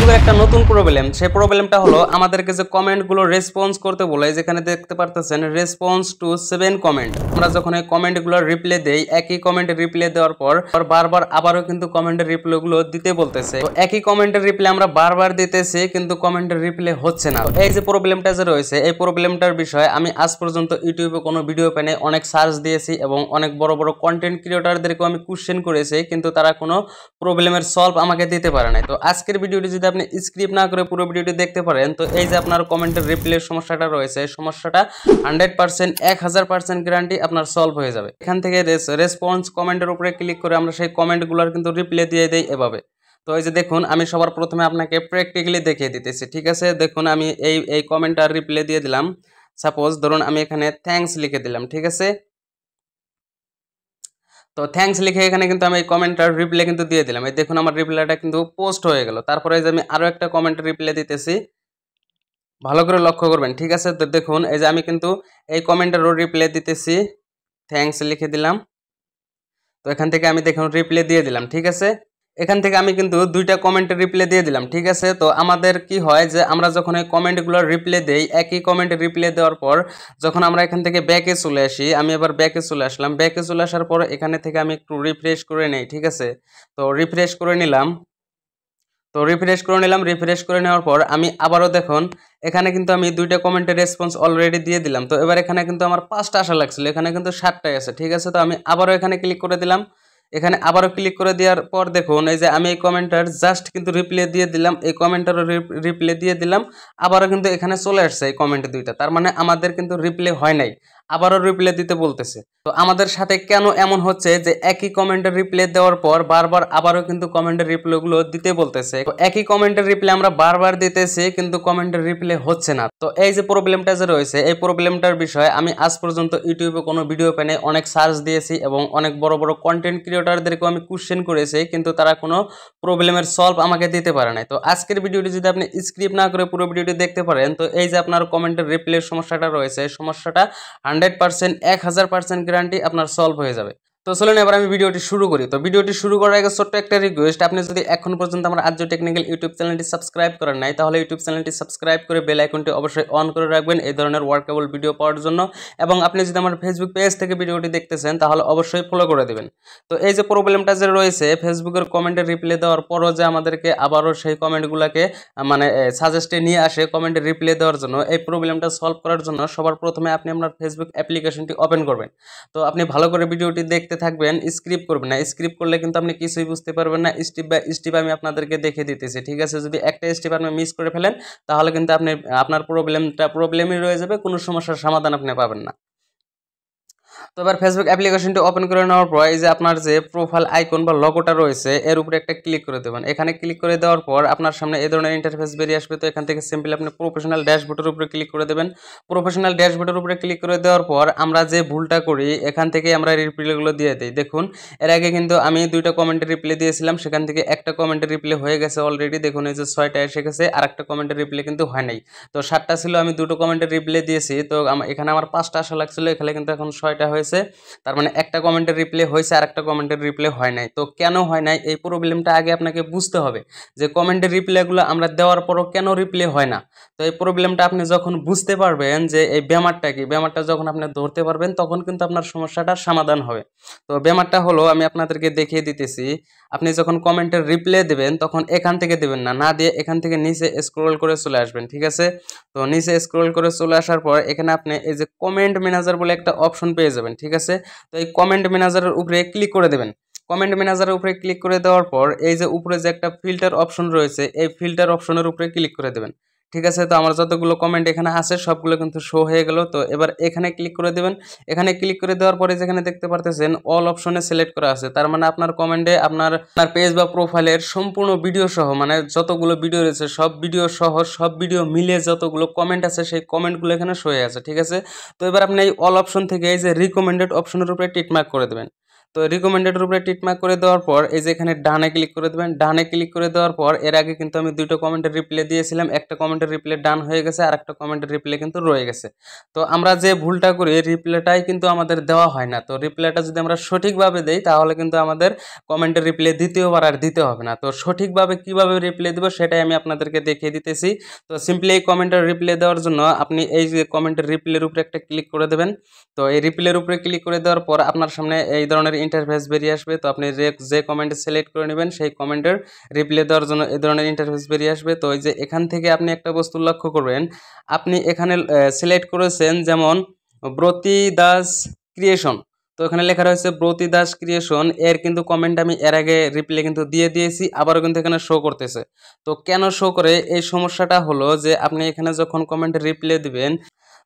ফেসবুকের একটা নতুন প্রবলেম, সেই প্রবলেমটা হলো আমাদেরকে যে কমেন্টগুলো রেসপন্স করতে বলে, যেখানে দেখতে পারতেছেন রেসপন্স টু 7 কমেন্ট। আমরা যখন এই কমেন্টগুলো রিপ্লে দেই, একই কমেন্টে রিপ্লে দেওয়ার পর বারবার আবারও কিন্তু কমেন্টের রিপ্লেগুলো দিতে বলতেছে। তো একই কমেন্টের রিপ্লে আমরা বারবার দিতেছি কিন্তু কমেন্টের রিপ্লে হচ্ছে না। এই যে প্রবলেমটা যে রয়েছে, এই প্রবলেমটার বিষয়ে আমি আজ পর্যন্ত ইউটিউবে কোনো ভিডিও পেনে অনেক সার্চ দিয়েছি এবং অনেক বড় বড় কন্টেন্ট ক্রিয়েটরদেরকেও আমি কোশ্চেন করেছি, কিন্তু তারা কোনো প্রবলেমের সলভ আমাকে দিতে পারে নাই। তো আজকের ভিডিওটি যদি আপনি স্ক্রিপ্ট না করে পুরো ভিডিওটি দেখতে পারেন, তো এই যে আপনার কমেন্টের রিপ্লের সমস্যাটা রয়েছে, সমস্যাটা 100% 1000% গ্যারান্টি আপনার সলভ হয়ে যাবে। এখান থেকে রেসপন্স কমেন্টের উপরে ক্লিক করে আমরা সেই কমেন্টগুলোর কিন্তু রিপ্লে দিয়ে দেই এভাবে। তো এই যে দেখুন, আমি সবার প্রথমে আপনাকে প্র্যাকটিক্যালি দেখিয়ে দিতেছি, ঠিক আছে? দেখুন, আমি এই কমেন্টটার রিপ্লে দিয়ে দিলাম। সাপোজ ধরুন আমি এখানে থ্যাঙ্কস লিখে দিলাম, ঠিক আছে? তো থ্যাঙ্কস লিখে এখানে কিন্তু আমি এই কমেন্টটার রিপ্লাই কিন্তু দিয়ে দিলাম। এই দেখুন আমার রিপ্লাইটা কিন্তু পোস্ট হয়ে গেল। তারপরে যে আমি আরো একটা কমেন্টের রিপ্লাই দিতেছি, ভালো করে লক্ষ্য করবেন, ঠিক আছে? তো দেখুন এই যে আমি কিন্তু এই কমেন্টেরও রিপ্লাই দিতেছি, থ্যাঙ্কস লিখে দিলাম। তো এখান থেকে আমি দেখুন রিপ্লাই দিয়ে দিলাম, ঠিক আছে? এখান থেকে আমি কিন্তু দুইটা কমেন্টের রিপ্লাই দিয়ে দিলাম, ঠিক আছে? তো আমাদের কি হয় যে আমরা যখন এই কমেন্টগুলোর রিপ্লাই দেই, একই কমেন্টের রিপ্লাই দেওয়ার পর যখন আমরা এখান থেকে ব্যাকে চলে আসি, আমি এবার ব্যাকে চলে আসলাম। ব্যাকে চলে আসার পর এখানে থেকে আমি একটু রিফ্রেশ করে নেই, ঠিক আছে? তো রিফ্রেশ করে নিলাম। রিফ্রেশ করে নেওয়ার পর আমি আবারও দেখুন এখানে কিন্তু আমি দুইটা কমেন্টের রেসপন্স অলরেডি দিয়ে দিলাম। তো এবার এখানে কিন্তু আমার 5টা আসা লাগছিল, এখানে কিন্তু 7টাই আছে, ঠিক আছে? তো আমি আবারও এখানে ক্লিক করে দিলাম। এখানে আবারও ক্লিক করে দেওয়ার পর দেখুন এই যে আমি এই কমেন্টার জাস্ট কিন্তু রিপ্লাই দিয়ে দিলাম, এই কমেন্টারও রিপ্লাই দিয়ে দিলাম। আবারও কিন্তু এখানে চলে আসছে এই কমেন্ট দুইটা, তার মানে আমাদের কিন্তু রিপ্লাই হয় নাই, আবারও রিপ্লাই দিতে বলতেছে। তো আমাদের সাথে কেন এমন হচ্ছে যে একই কমেন্টের রিপ্লাই দেওয়ার পর বারবার আবারও কিন্তু কমেন্টের রিপ্লাইগুলো দিতে বলতেছে? তো একই কমেন্টের রিপ্লাই আমরা বারবার দিতেছি কিন্তু কমেন্টের রিপ্লাই হচ্ছে না। তো এই যে প্রবলেমটা যে রয়েছে, এই প্রবলেমটার বিষয়ে আমি আজ পর্যন্ত ইউটিউবে কোনো ভিডিও পেনে অনেক সার্চ দিয়েছি এবং অনেক বড় বড় কন্টেন্ট ক্রিয়েটরদেরকেও আমি কোশ্চেন করেছি, কিন্তু তারা কোনো প্রবলেমের সলভ আমাকে দিতে পারে নাই। তো আজকের ভিডিওটি যদি আপনি স্ক্রিপ্ট না করে পুরো ভিডিওটি দেখতে পারেন, তো এই যে আপনার কমেন্টের রিপ্লের সমস্যাটা রয়েছে, সমস্যাটা 100% 1000% গ্যারান্টি আপনার সলভ হয়ে যাবে। তো চলুন এবার আমি ভিডিওটি শুরু করি। তো ভিডিওটি শুরু করার আগে ছোট্ট একটা রিকোয়েস্ট, আপনি যদি এখন পর্যন্ত আমার আর্য টেকনিক্যাল ইউটিউব চ্যানেলটি সাবস্ক্রাইব করেন নাই, তাহলে ইউটিউব চ্যানেলটি সাবস্ক্রাইব করে বেল আইকনটি অবশ্যই অন করে রাখবেন এই ধরনের ওয়ার্কেবল ভিডিও পাওয়ার জন্য। এবং আপনি যদি আমার ফেসবুক পেজ থেকে ভিডিওটি দেখতেছেন তাহলে অবশ্যই ফলো করে দেবেন। তো এই যে প্রবলেমটা যে রয়েছে, ফেসবুকের কমেন্টে রিপ্লাই দেওয়ার পরও যে আমাদেরকে আবারও সেই কমেন্টগুলোকে মানে সাজেস্টে নিয়ে আসে কমেন্টে রিপ্লাই দেওয়ার জন্য, এই প্রবলেমটা সলভ করার জন্য সবার প্রথমে আপনি আপনার ফেসবুক অ্যাপ্লিকেশনটি ওপেন করবেন। তো আপনি ভালো করে ভিডিওটি দেখতে থাকবেন, স্ক্রিপ্ট করবেন না। স্ক্রিপ্ট করলে কিন্তু আপনি কিছুই বুঝতে পারবেন না। স্টেপ বাই স্টেপ আমি আপনাদেরকে দেখিয়ে দিতেছি, ঠিক আছে? যদি একটা স্টেপ আপনি মিস করে ফেলেন তাহলে কিন্তু আপনি আপনার প্রবলেমই রয়ে যাবে, কোনো সমস্যার সমাধান আপনি পাবেন না। তো এবার ফেসবুক অ্যাপ্লিকেশনটি ওপেন করে নেওয়ার পর এই যে আপনার যে প্রোফাইল আইকন বা লোগোটা রয়েছে এর উপরে একটা ক্লিক করে দেবেন। এখানে ক্লিক করে দেওয়ার পর আপনার সামনে এই ধরনের ইন্টারফেস বেরিয়ে আসবে। তো এখান থেকে সিম্পলি আপনি প্রফেশনাল ড্যাশবোর্ডের উপরে ক্লিক করে দেবেন। প্রফেশনাল ড্যাশবোর্ডের উপরে ক্লিক করে দেওয়ার পর আমরা যে ভুলটা করি এখান থেকে আমরা রিপ্লাইগুলো দিয়ে দিই। দেখুন এর আগে কিন্তু আমি দুইটা কমেন্টের রিপ্লাই দিয়েছিলাম, সেখান থেকে একটা কমেন্টের রিপ্লাই হয়ে গেছে অলরেডি। দেখুন এই যে 6টা এসে গেছে, আর একটা কমেন্টের রিপ্লাই কিন্তু হয় নাই। তো 7টা ছিল, আমি দুটো কমেন্টের রিপ্লাই দিয়েছি। তো এখানে আমার 5টা আসা লাগছিল, এখানে কিন্তু এখন 6টা হয়েছে। তার মানে একটা কমেন্টের রিপ্লাই হয়েছে আর একটা কমেন্টের রিপ্লাই হয় নাই। তো কেন হয় নাই এই প্রবলেমটা আগে আপনাকে বুঝতে হবে, যে কমেন্টের রিপ্লাইগুলো আমরা দেওয়ার পরও কেন রিপ্লাই হয় না। তো এই প্রবলেমটা আপনি যখন বুঝতে পারবেন যে এই ব্যাপারটা কি, ব্যাপারটা যখন আপনি ধরতে পারবেন তখন কিন্তু আপনার সমস্যাটার সমাধান হবে। তো ব্যাপারটা হলো আমি আপনাদেরকে দেখিয়ে দিতেছি। আপনি যখন কমেন্টের রিপ্লাই দেবেন তখন এখান থেকে দেবেন না, না দিয়ে এখান থেকে নিচে স্ক্রল করে চলে আসবেন, ঠিক আছে? তো নিচে স্ক্রল করে চলে আসার পর এখানে আপনি এই যে কমেন্ট ম্যানেজার বলে একটা অপশন পেয়ে যাবেন, ঠিক আছে? তো এই কমেন্ট ম্যানেজারের উপরে ক্লিক করে দেবেন। কমেন্ট ম্যানেজারের উপরে ক্লিক করে দেওয়ার পর এই যে উপরে যে একটা ফিল্টার অপশন রয়েছে এই ফিল্টার অপশনের উপরে ক্লিক করে দেবেন, ঠিক আছে? তো আমার যতগুলো কমেন্ট এখানে আছে সবগুলো কিন্তু শো হয়ে গেল। তো এবার এখানে ক্লিক করে দেবেন। এখানে ক্লিক করে দেওয়ার পরে যেখানে দেখতে পারতেছেন অল অপশনে সিলেক্ট করা আছে, তার মানে আপনার কমেন্টে আপনার পেজ বা প্রোফাইলের সম্পূর্ণ ভিডিও সহ, মানে যতগুলো ভিডিও রয়েছে সব ভিডিও সহ, সব ভিডিও মিলে যতগুলো কমেন্ট আছে সেই কমেন্টগুলো এখানে শো হয়ে আছে, ঠিক আছে? তো এবার আপনি এই অল অপশন থেকে এই যে রিকমেন্ডেড অপশনের উপরে টিক মার্ক করে দেবেন। তো রিকমেন্ডেডের উপরে টিক মার্ক করে দেওয়ার পর এই যে এখানে ডানে ক্লিক করে দেবেন। ডানে ক্লিক করে দেওয়ার পর এর আগে কিন্তু আমি দুটো কমেন্টের রিপ্লাই দিয়েছিলাম, একটা কমেন্টের রিপ্লাই ডান হয়ে গেছে আর একটা কমেন্টের রিপ্লাই কিন্তু রয়ে গেছে। তো আমরা যে ভুলটা করি রিপ্লাইটাই কিন্তু আমাদের দেওয়া হয় না। তো রিপ্লাইটা যদি আমরা সঠিকভাবে দেই তাহলে কিন্তু আমাদের কমেন্টের রিপ্লাই দ্বিতীয়বার আর দিতে হবে না। তো সঠিকভাবে কিভাবে রিপ্লাই দেবো সেটাই আমি আপনাদেরকে দেখিয়ে দিতেছি। তো সিম্পলি এই কমেন্টের রিপ্লাই দেওয়ার জন্য আপনি এই যে কমেন্টের রিপ্লাইয়ের উপরে একটা ক্লিক করে দেবেন। তো এই রিপ্লাইয়ের উপরে ক্লিক করে দেওয়ার পর আপনার সামনে এই ধরনের ইন্টারফেস বেরিয়ে আসবে। তো আপনি যে কমেন্ট সিলেক্ট করে নেবেন সেই কমেন্টের রিপ্লাই দেওয়ার জন্য এই ধরনের ইন্টারফেস বেরিয়ে আসবে। তো এই যে এখান থেকে আপনি একটা বস্তু লক্ষ্য করবেন, আপনি এখানে সিলেক্ট করেছেন যেমন ব্রতি দাস ক্রিয়েশন। তো এখানে লেখা রয়েছে ব্রতি দাস ক্রিয়েশন, এর কিন্তু কমেন্ট আমি এর আগে রিপ্লাই কিন্তু দিয়ে দিয়েছি, আবারও কিন্তু এখানে শো করতেছে। তো কেন শো করে, এই সমস্যাটা হলো যে আপনি এখানে যখন কমেন্টে রিপ্লাই দিবেন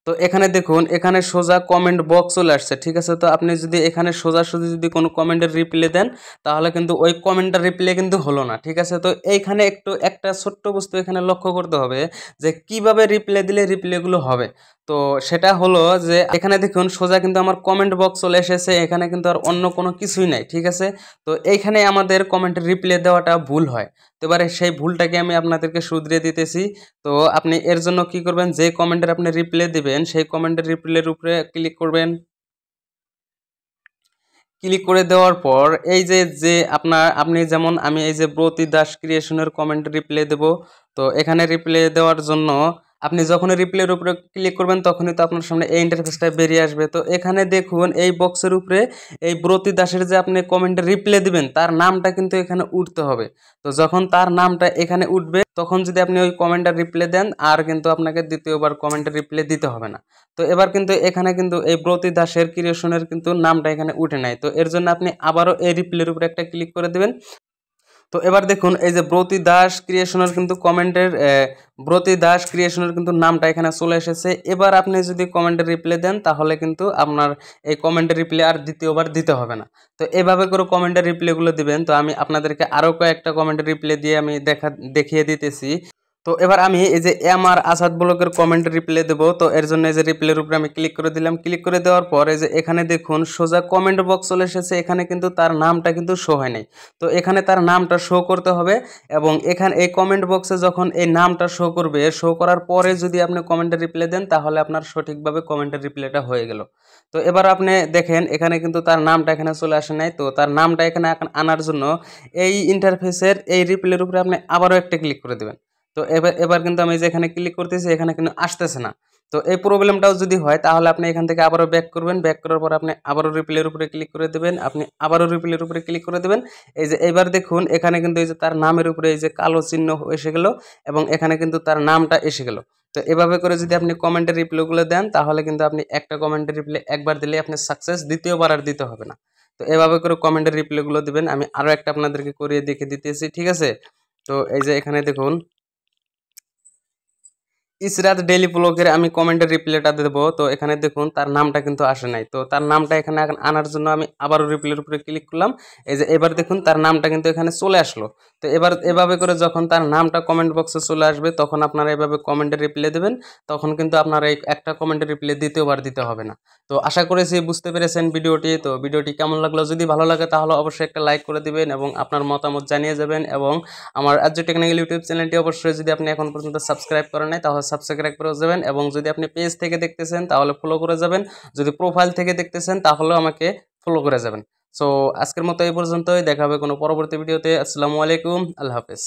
তো এখানে দেখুন এখানে সোজা কমেন্ট বক্স চলে আসছে, ঠিক আছে। তো আপনি যদি এখানে সোজাসুজি যদি কোনো কমেন্টের রিপ্লাই দেন তাহলে কিন্তু ওই কমেন্টটার রিপ্লাই কিন্তু হলো না, ঠিক আছে। তো এইখানে একটু একটা ছোট্ট বস্তু এখানে লক্ষ্য করতে হবে যে কিভাবে রিপ্লাই দিলে রিপ্লাইগুলো হবে। তো সেটা হলো যে এখানে দেখুন সোজা কিন্তু আমার কমেন্ট বক্স চলে এসেছে, এখানে কিন্তু আর অন্য কোনো কিছুই নাই, ঠিক আছে। তো এইখানে আমাদের কমেন্টের রিপ্লাই দেওয়াটা ভুল হয়। তো এবারে সেই ভুলটাকে আমি আপনাদেরকে শুধরিয়ে দিতেছি। তো আপনি এর জন্য কি করবেন, যে কমেন্টের আপনি রিপ্লাই দিবেন সেই কমেন্টের রিপ্লাইয়ের উপরে ক্লিক করবেন। ক্লিক করে দেওয়ার পর এই যে আপনি যেমন আমি এই যে ব্রতি দাস ক্রিয়েশনের কমেন্ট রিপ্লাই দেব। তো এখানে রিপ্লাই দেওয়ার জন্য আপনি যখনই রিপ্লাইয়ের উপরে ক্লিক করবেন তখনই তো আপনার সামনে এই ইন্টারফেসটা বেরিয়ে আসবে। তো এখানে দেখুন এই বক্সের উপরে এই ব্রতি দাসের যে আপনি কমেন্টে রিপ্লাই দিবেন তার নামটা কিন্তু এখানে উঠতে হবে। তো যখন তার নামটা এখানে উঠবে তখন যদি আপনি ওই কমেন্টের রিপ্লাই দেন আর কিন্তু আপনাকে দ্বিতীয়বার কমেন্টের রিপ্লাই দিতে হবে না। তো এবার কিন্তু এখানে কিন্তু এই ব্রতি দাসের ক্রিয়েশনের কিন্তু নামটা এখানে উঠে নাই। তো এর জন্য আপনি আবারও এই রিপ্লাইয়ের উপরে একটা ক্লিক করে দেবেন। তো এবার দেখুন এই যে ব্রতি দাস ক্রিয়েশনের কিন্তু কমেন্টের ব্রতি দাস ক্রিয়েশনের কিন্তু নামটা এখানে চলে এসেছে। এবার আপনি যদি কমেন্টের রিপ্লাই দেন তাহলে কিন্তু আপনার এই কমেন্টের রিপ্লাই আর দ্বিতীয়বার দিতে হবে না। তো এভাবে করে কমেন্টের রিপ্লাইগুলো দিবেন। তো আমি আপনাদেরকে আরও কয়েকটা কমেন্টের রিপ্লাই দিয়ে আমি দেখিয়ে দিতেছি। তো এবার আমি এই যে এমআর আসাদ ব্লকের কমেন্ট রিপ্লাই দেবো। তো এর জন্য এই যে রিপ্লাইয়ের উপরে আমি ক্লিক করে দিলাম। ক্লিক করে দেওয়ার পর এই যে এখানে দেখুন সোজা কমেন্ট বক্স চলে এসেছে, এখানে কিন্তু তার নামটা কিন্তু শো হয় নাই। তো এখানে তার নামটা শো করতে হবে এবং এখানে এই কমেন্ট বক্সে যখন এই নামটা শো করবে, শো করার পরে যদি আপনি কমেন্টের রিপ্লাই দেন তাহলে আপনার সঠিকভাবে কমেন্টের রিপ্লাইটা হয়ে গেল। তো এবার আপনি দেখেন এখানে কিন্তু তার নামটা এখানে চলে আসে নাই। তো তার নামটা এখানে আনার জন্য এই ইন্টারফেসের এই রিপ্লাইয়ের উপরে আপনি আবারও একটা ক্লিক করে দেবেন। তো এবার কিন্তু আমি যে এখানে ক্লিক করতেছি এখানে কিন্তু আসতেছে না। তো এই প্রবলেমটাও যদি হয় তাহলে আপনি এখান থেকে আবারও ব্যাক করবেন। ব্যাক করার পর আপনি আবারও রিপ্লাইয়ের উপরে ক্লিক করে দেবেন। আপনি আবারও রিপ্লাইয়ের উপরে ক্লিক করে দেবেন। এই যে এবার দেখুন এখানে কিন্তু এই যে তার নামের উপরে এই যে কালো চিহ্ন এসে গেল এবং এখানে কিন্তু তার নামটা এসে গেল। তো এভাবে করে যদি আপনি কমেন্টের রিপ্লাইগুলো দেন তাহলে কিন্তু আপনি একটা কমেন্টের রিপ্লাই একবার দিলে আপনি সাকসেস, দ্বিতীয়বার আর দিতে হবে না। তো এভাবে করে কমেন্টের রিপ্লাইগুলো দিবেন। আমি আরও একটা আপনাদেরকে করিয়ে দেখে দিতেছি, ঠিক আছে। তো এই যে এখানে দেখুন ইসরাত ডেইলি ব্লগের আমি কমেন্টের রিপ্লাইটা দেবো। তো এখানে দেখুন তার নামটা কিন্তু আসে নাই। তো তার নামটা এখানে আনার জন্য আমি আবারও রিপ্লাইয়ের উপরে ক্লিক করলাম। এই যে এবার দেখুন তার নামটা কিন্তু এখানে চলে আসলো। তো এবার এভাবে করে যখন তার নামটা কমেন্ট বক্সে চলে আসবে তখন আপনারা এভাবে কমেন্টের রিপ্লাই দেবেন। তখন কিন্তু আপনারা এই একটা কমেন্টের রিপ্লাই দ্বিতীয়বার দিতে হবে না। তো আশা করেছি বুঝতে পেরেছেন ভিডিওটি। তো ভিডিওটি কেমন লাগলো, যদি ভালো লাগে তাহলে অবশ্যই একটা লাইক করে দিবেন এবং আপনার মতামত জানিয়ে যাবেন। এবং আমার আরজে টেকনিক্যাল ইউটিউব চ্যানেলটি অবশ্যই যদি আপনি এখন পর্যন্ত সাবস্ক্রাইব করেন নাই তাহলে সাবস্ক্রাইব করে যাবেন এবং যদি আপনি পেজ থেকে দেখতেছেন তাহলে ফলো করে যাবেন, যদি প্রোফাইল থেকে দেখতেছেন তাহলেও আমাকে ফলো করে যাবেন। সো আজকের মতো এই পর্যন্তই, দেখা হবে কোনো পরবর্তী ভিডিওতে। আসসালামু আলাইকুম, আল্লাহ হাফেজ।